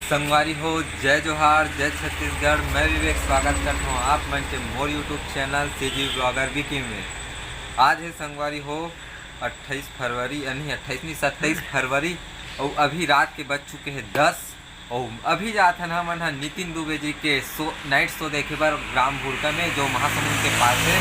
संगवारी हो, जय जोहार, जय छत्तीसगढ़। मैं विवेक स्वागत करता हूँ आप मन के मोर YouTube channel CG blogger Vicky में। आज है संगवारी हो 28 फरवरी, नहीं 28 नहीं 27 फरवरी और अभी रात के बज चुके हैं 10 और अभी जाते हैं हम नितिन दुबे जी के नाइट शो देखे पर ग्राम भूरका में जो महासमुंद के पास है।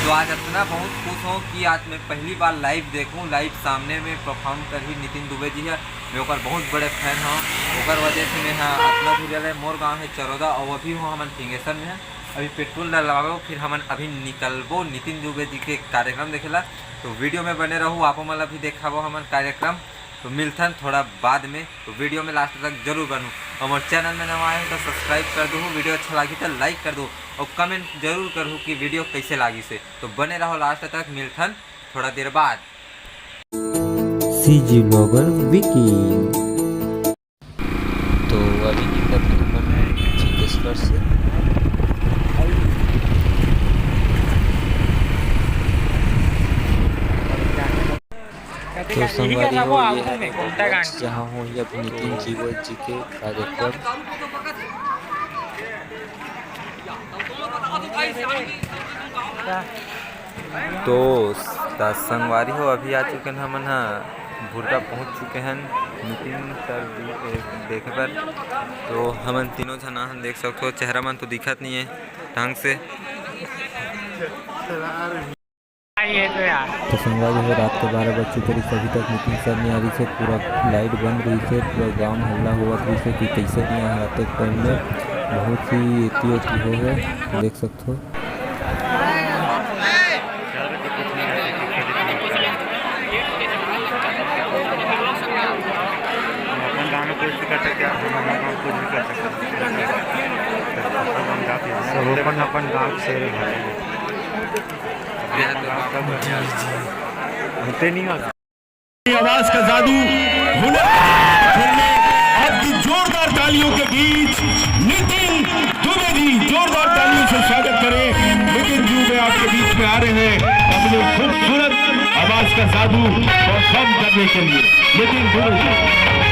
तो आज इतना बहुत खुश हूँ कि आज मैं पहली बार लाइव देखूँ, लाइव सामने में परफॉर्म कर ही नितिन दुबे जी है। मैं ओकर बहुत बड़े फैन हूँ, ओकर वजह से मैं अपना भी मोर गाँव है चरौदा और अभी हूँ हमन सिंहेश्वर में है। अभी पेट्रोल डलवाओ फिर हमन अभी निकलबो नितिन दुबे जी के कार्यक्रम देखेला। तो वीडियो में बने रहूँ, आपो मतलब भी देखाबो हमन कार्यक्रम। तो मिलथन थोड़ा बाद में, तो वीडियो में लास्ट तक जरूर बनूँ। और मोर चैनल में नवा है तो सब्सक्राइब कर दूँ, वीडियो अच्छा लगी तो लाइक कर दूँ और कमेंट जरूर करूँ कि वीडियो कैसे लगी से। तो बने रहो लास्ट तक, मिलथन थोड़ा देर बाद। CG blogger Vicky. तो अभी निकलते हैं सिंहेश्वर से। तो संगवारी हो ये है जहाँ हो ये नितिन जी के कार्यक्रम। तो संगवारी हो अभी आ चुके हैं हमन भूरका पहुँच चुके हैं नितिन सर देखे पर। तो हमन तीनों जना देख सकते हो, चेहरा मन तो दिखत नहीं है ढंग से। तो संगवारी हो रात के 12 बज चुके अभी तक नितिन सर नहीं आ रही से, पूरा लाइट बंद रही से, पूरा गाँव हल्ला हुआ रही से कि कैसे नहीं आ रात के टाइम में बहुत ही एती हो है, देख सकते हो। सब अपन गाँव से होते नहीं आवाज का जादू आपकी जोरदार तालियों के बीच नितिन दुबे जी, जोरदार तालियों से स्वागत करें। नितिन दुबे आपके बीच में आ रहे हैं अपने खूबसूरत आवाज का जादू परफॉर्म करने के लिए। नितिन दुबे जी।